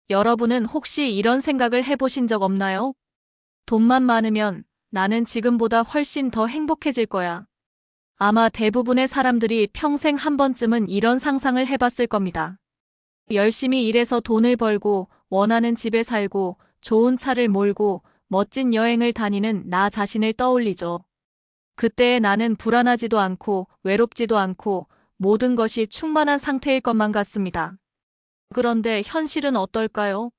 여러분은 혹시 이런 생각을 해보신 적 없나요? 돈만 많으면 나는 지금보다 훨씬 더 행복해질 거야. 아마 대부분의 사람들이 평생 한 번쯤은 이런 상상을 해봤을 겁니다. 열심히 일해서 돈을 벌고 원하는 집에 살고 좋은 차를 몰고 멋진 여행을 다니는 나 자신을 떠올리죠. 그때의 나는 불안하지도 않고 외롭지도 않고 모든 것이 충만한 상태일 것만 같습니다. 그런데 현실은 어떨까요?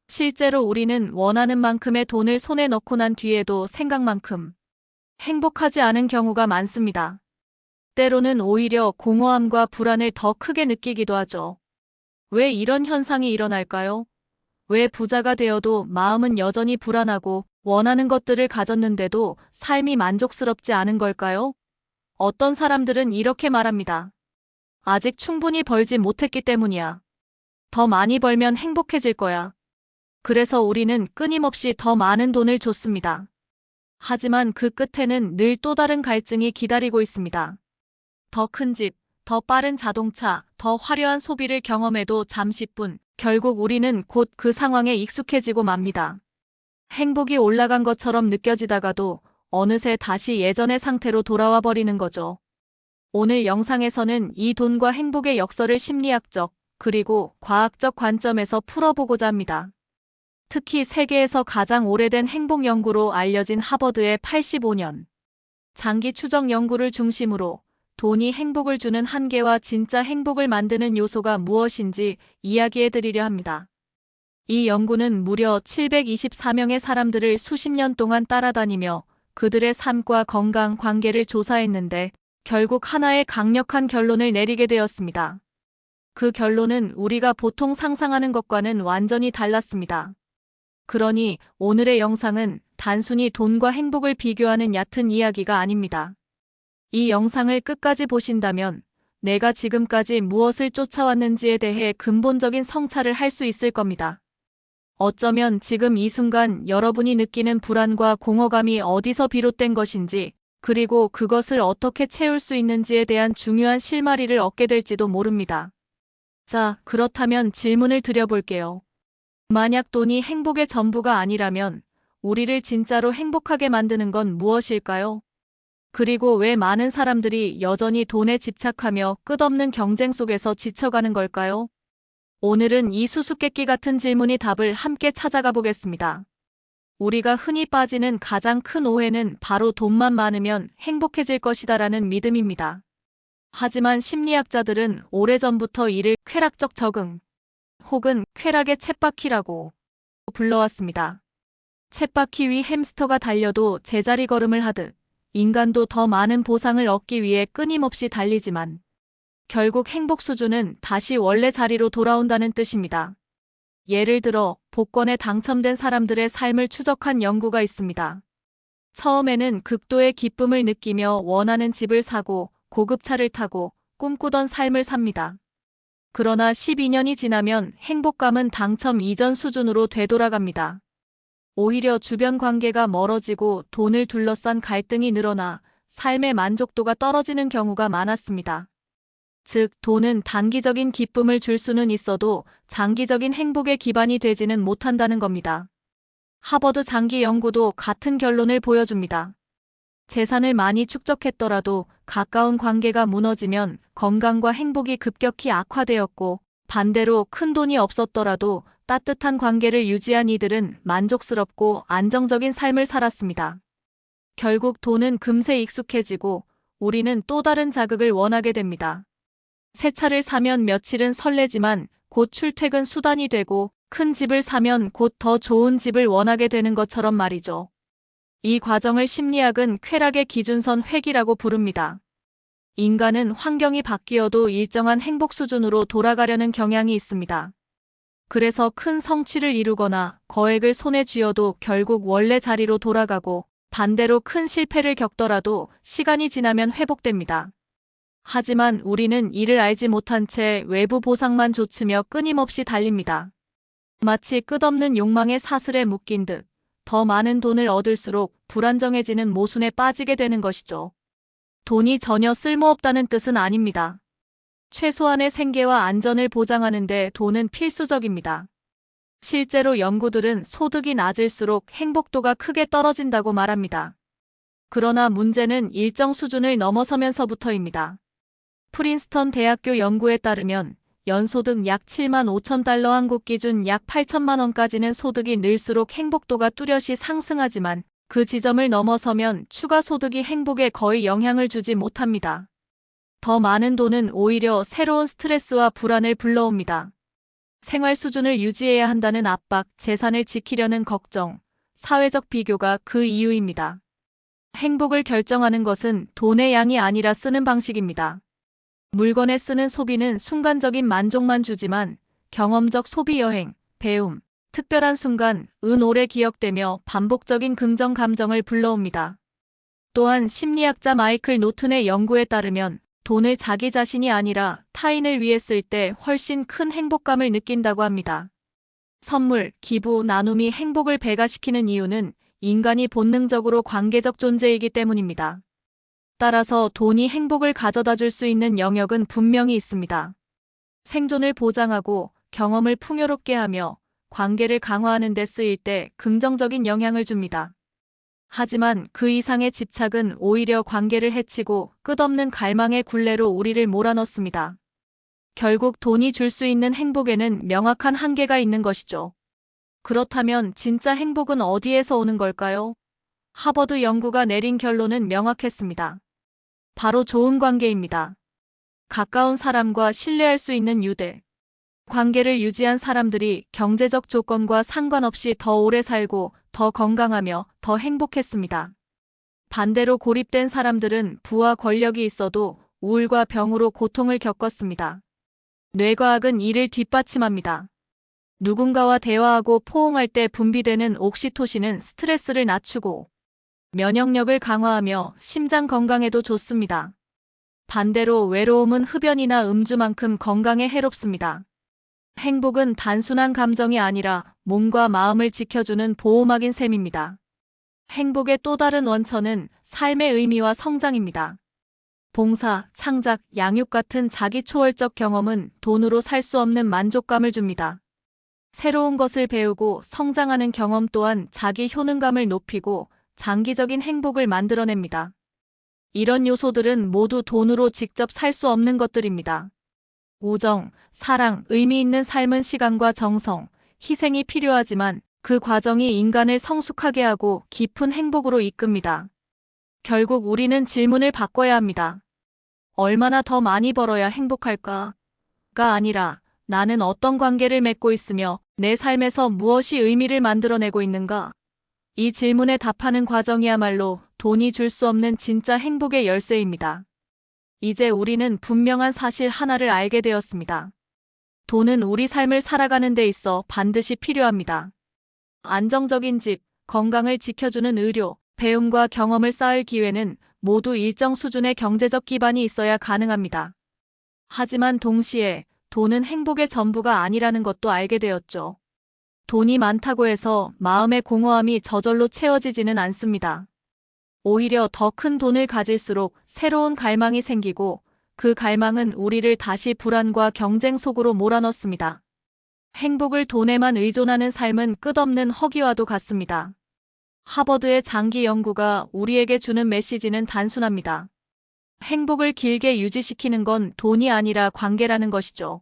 실제로 우리는 원하는 만큼의 돈을 손에 넣고 난 뒤에도 생각만큼 행복하지 않은 경우가 많습니다. 때로는 오히려 공허함과 불안을 더 크게 느끼기도 하죠. 왜 이런 현상이 일어날까요? 왜 부자가 되어도 마음은 여전히 불안하고 원하는 것들을 가졌는데도 삶이 만족스럽지 않은 걸까요? 어떤 사람들은 이렇게 말합니다. 아직 충분히 벌지 못했기 때문이야. 더 많이 벌면 행복해질 거야. 그래서 우리는 끊임없이 더 많은 돈을 줬습니다. 하지만 그 끝에는 늘 또 다른 갈증이 기다리고 있습니다. 더 큰 집, 더 빠른 자동차, 더 화려한 소비를 경험해도 잠시뿐 결국 우리는 곧 그 상황에 익숙해지고 맙니다. 행복이 올라간 것처럼 느껴지다가도 어느새 다시 예전의 상태로 돌아와 버리는 거죠. 오늘 영상에서는 이 돈과 행복의 역설을 심리학적 그리고 과학적 관점에서 풀어보고자 합니다. 특히 세계에서 가장 오래된 행복 연구로 알려진 하버드의 85년 장기 추적 연구를 중심으로 돈이 행복을 주는 한계와 진짜 행복을 만드는 요소가 무엇인지 이야기해드리려 합니다. 이 연구는 무려 724명의 사람들을 수십 년 동안 따라다니며 그들의 삶과 건강 관계를 조사했는데 결국 하나의 강력한 결론을 내리게 되었습니다. 그 결론은 우리가 보통 상상하는 것과는 완전히 달랐습니다. 그러니 오늘의 영상은 단순히 돈과 행복을 비교하는 얕은 이야기가 아닙니다. 이 영상을 끝까지 보신다면 내가 지금까지 무엇을 쫓아왔는지에 대해 근본적인 성찰을 할 수 있을 겁니다. 어쩌면 지금 이 순간 여러분이 느끼는 불안과 공허감이 어디서 비롯된 것인지, 그리고 그것을 어떻게 채울 수 있는지에 대한 중요한 실마리를 얻게 될지도 모릅니다. 자, 그렇다면 질문을 드려볼게요. 만약 돈이 행복의 전부가 아니라면 우리를 진짜로 행복하게 만드는 건 무엇일까요? 그리고 왜 많은 사람들이 여전히 돈에 집착하며 끝없는 경쟁 속에서 지쳐가는 걸까요? 오늘은 이 수수께끼 같은 질문이 답을 함께 찾아가 보겠습니다. 우리가 흔히 빠지는 가장 큰 오해는 바로 돈만 많으면 행복해질 것이다라는 믿음입니다. 하지만 심리학자들은 오래전부터 이를 쾌락적 적응 혹은 쾌락의 쳇바퀴라고 불러왔습니다. 쳇바퀴 위 햄스터가 달려도 제자리 걸음을 하듯 인간도 더 많은 보상을 얻기 위해 끊임없이 달리지만 결국 행복 수준은 다시 원래 자리로 돌아온다는 뜻입니다. 예를 들어 복권에 당첨된 사람들의 삶을 추적한 연구가 있습니다. 처음에는 극도의 기쁨을 느끼며 원하는 집을 사고 고급 차를 타고 꿈꾸던 삶을 삽니다. 그러나 12년이 지나면 행복감은 당첨 이전 수준으로 되돌아갑니다. 오히려 주변 관계가 멀어지고 돈을 둘러싼 갈등이 늘어나 삶의 만족도가 떨어지는 경우가 많았습니다. 즉, 돈은 단기적인 기쁨을 줄 수는 있어도 장기적인 행복의 기반이 되지는 못한다는 겁니다. 하버드 장기 연구도 같은 결론을 보여줍니다. 재산을 많이 축적했더라도 가까운 관계가 무너지면 건강과 행복이 급격히 악화되었고, 반대로 큰 돈이 없었더라도 따뜻한 관계를 유지한 이들은 만족스럽고 안정적인 삶을 살았습니다. 결국 돈은 금세 익숙해지고 우리는 또 다른 자극을 원하게 됩니다. 새 차를 사면 며칠은 설레지만 곧 출퇴근 수단이 되고 큰 집을 사면 곧 더 좋은 집을 원하게 되는 것처럼 말이죠. 이 과정을 심리학은 쾌락의 기준선 획이라고 부릅니다. 인간은 환경이 바뀌어도 일정한 행복 수준으로 돌아가려는 경향이 있습니다. 그래서 큰 성취를 이루거나 거액을 손에 쥐어도 결국 원래 자리로 돌아가고 반대로 큰 실패를 겪더라도 시간이 지나면 회복됩니다. 하지만 우리는 이를 알지 못한 채 외부 보상만 좇으며 끊임없이 달립니다. 마치 끝없는 욕망의 사슬에 묶인 듯 더 많은 돈을 얻을수록 불안정해지는 모순에 빠지게 되는 것이죠. 돈이 전혀 쓸모없다는 뜻은 아닙니다. 최소한의 생계와 안전을 보장하는 데 돈은 필수적입니다. 실제로 연구들은 소득이 낮을수록 행복도가 크게 떨어진다고 말합니다. 그러나 문제는 일정 수준을 넘어서면서부터입니다. 프린스턴 대학교 연구에 따르면 연소득 약 7만 5천 달러 한국 기준 약 8천만 원까지는 소득이 늘수록 행복도가 뚜렷이 상승하지만 그 지점을 넘어서면 추가 소득이 행복에 거의 영향을 주지 못합니다. 더 많은 돈은 오히려 새로운 스트레스와 불안을 불러옵니다. 생활 수준을 유지해야 한다는 압박, 재산을 지키려는 걱정, 사회적 비교가 그 이유입니다. 행복을 결정하는 것은 돈의 양이 아니라 쓰는 방식입니다. 물건에 쓰는 소비는 순간적인 만족만 주지만 경험적 소비 여행, 배움, 특별한 순간, 오래 기억되며 반복적인 긍정 감정을 불러옵니다. 또한 심리학자 마이클 노튼의 연구에 따르면 돈을 자기 자신이 아니라 타인을 위해 쓸 때 훨씬 큰 행복감을 느낀다고 합니다. 선물, 기부, 나눔이 행복을 배가시키는 이유는 인간이 본능적으로 관계적 존재이기 때문입니다. 따라서 돈이 행복을 가져다 줄 수 있는 영역은 분명히 있습니다. 생존을 보장하고 경험을 풍요롭게 하며 관계를 강화하는 데 쓰일 때 긍정적인 영향을 줍니다. 하지만 그 이상의 집착은 오히려 관계를 해치고 끝없는 갈망의 굴레로 우리를 몰아넣습니다. 결국 돈이 줄 수 있는 행복에는 명확한 한계가 있는 것이죠. 그렇다면 진짜 행복은 어디에서 오는 걸까요? 하버드 연구가 내린 결론은 명확했습니다. 바로 좋은 관계입니다. 가까운 사람과 신뢰할 수 있는 유대. 관계를 유지한 사람들이 경제적 조건과 상관없이 더 오래 살고 더 건강하며 더 행복했습니다. 반대로 고립된 사람들은 부와 권력이 있어도 우울과 병으로 고통을 겪었습니다. 뇌과학은 이를 뒷받침합니다. 누군가와 대화하고 포옹할 때 분비되는 옥시토신은 스트레스를 낮추고 면역력을 강화하며 심장 건강에도 좋습니다. 반대로 외로움은 흡연이나 음주만큼 건강에 해롭습니다. 행복은 단순한 감정이 아니라 몸과 마음을 지켜주는 보호막인 셈입니다. 행복의 또 다른 원천은 삶의 의미와 성장입니다. 봉사, 창작, 양육 같은 자기 초월적 경험은 돈으로 살 수 없는 만족감을 줍니다. 새로운 것을 배우고 성장하는 경험 또한 자기 효능감을 높이고 장기적인 행복을 만들어냅니다. 이런 요소들은 모두 돈으로 직접 살 수 없는 것들입니다. 우정, 사랑, 의미 있는 삶은 시간과 정성, 희생이 필요하지만 그 과정이 인간을 성숙하게 하고 깊은 행복으로 이끕니다. 결국 우리는 질문을 바꿔야 합니다. 얼마나 더 많이 벌어야 행복할까?가 아니라 나는 어떤 관계를 맺고 있으며 내 삶에서 무엇이 의미를 만들어내고 있는가? 이 질문에 답하는 과정이야말로 돈이 줄 수 없는 진짜 행복의 열쇠입니다. 이제 우리는 분명한 사실 하나를 알게 되었습니다. 돈은 우리 삶을 살아가는 데 있어 반드시 필요합니다. 안정적인 집, 건강을 지켜주는 의료, 배움과 경험을 쌓을 기회는 모두 일정 수준의 경제적 기반이 있어야 가능합니다. 하지만 동시에 돈은 행복의 전부가 아니라는 것도 알게 되었죠. 돈이 많다고 해서 마음의 공허함이 저절로 채워지지는 않습니다. 오히려 더 큰 돈을 가질수록 새로운 갈망이 생기고 그 갈망은 우리를 다시 불안과 경쟁 속으로 몰아넣습니다. 행복을 돈에만 의존하는 삶은 끝없는 허기와도 같습니다. 하버드의 장기 연구가 우리에게 주는 메시지는 단순합니다. 행복을 길게 유지시키는 건 돈이 아니라 관계라는 것이죠.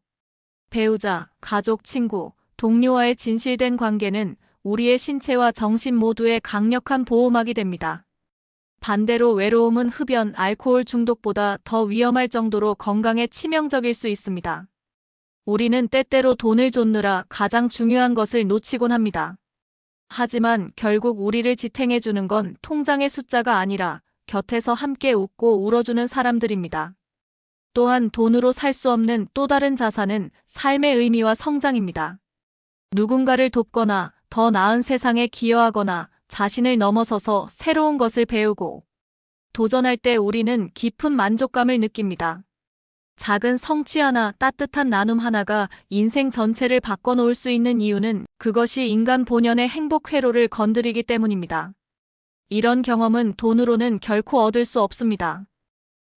배우자, 가족, 친구, 동료와의 진실된 관계는 우리의 신체와 정신 모두에 강력한 보호막이 됩니다. 반대로 외로움은 흡연, 알코올 중독보다 더 위험할 정도로 건강에 치명적일 수 있습니다. 우리는 때때로 돈을 좇느라 가장 중요한 것을 놓치곤 합니다. 하지만 결국 우리를 지탱해주는 건 통장의 숫자가 아니라 곁에서 함께 웃고 울어주는 사람들입니다. 또한 돈으로 살 수 없는 또 다른 자산은 삶의 의미와 성장입니다. 누군가를 돕거나 더 나은 세상에 기여하거나 자신을 넘어서서 새로운 것을 배우고 도전할 때 우리는 깊은 만족감을 느낍니다. 작은 성취 하나, 따뜻한 나눔 하나가 인생 전체를 바꿔놓을 수 있는 이유는 그것이 인간 본연의 행복 회로를 건드리기 때문입니다. 이런 경험은 돈으로는 결코 얻을 수 없습니다.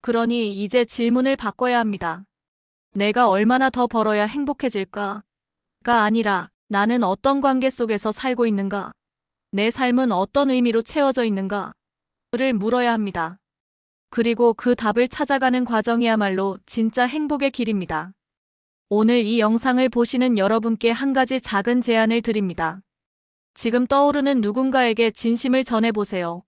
그러니 이제 질문을 바꿔야 합니다. 내가 얼마나 더 벌어야 행복해질까?가 아니라 나는 어떤 관계 속에서 살고 있는가? 내 삶은 어떤 의미로 채워져 있는가? 를 물어야 합니다. 그리고 그 답을 찾아가는 과정이야말로 진짜 행복의 길입니다. 오늘 이 영상을 보시는 여러분께 한 가지 작은 제안을 드립니다. 지금 떠오르는 누군가에게 진심을 전해보세요.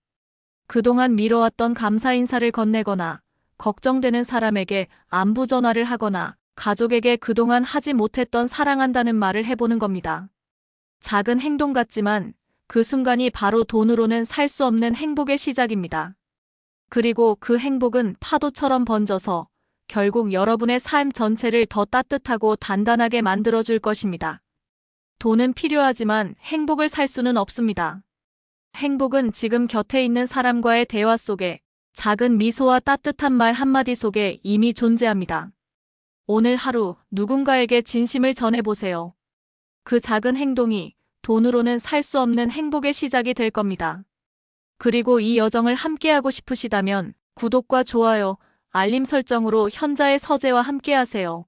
그동안 미뤄왔던 감사 인사를 건네거나, 걱정되는 사람에게 안부 전화를 하거나, 가족에게 그동안 하지 못했던 사랑한다는 말을 해보는 겁니다. 작은 행동 같지만 그 순간이 바로 돈으로는 살 수 없는 행복의 시작입니다. 그리고 그 행복은 파도처럼 번져서 결국 여러분의 삶 전체를 더 따뜻하고 단단하게 만들어줄 것입니다. 돈은 필요하지만 행복을 살 수는 없습니다. 행복은 지금 곁에 있는 사람과의 대화 속에, 작은 미소와 따뜻한 말 한마디 속에 이미 존재합니다. 오늘 하루 누군가에게 진심을 전해보세요. 그 작은 행동이 돈으로는 살 수 없는 행복의 시작이 될 겁니다. 그리고 이 여정을 함께하고 싶으시다면 구독과 좋아요, 알림 설정으로 현자의 서재와 함께하세요.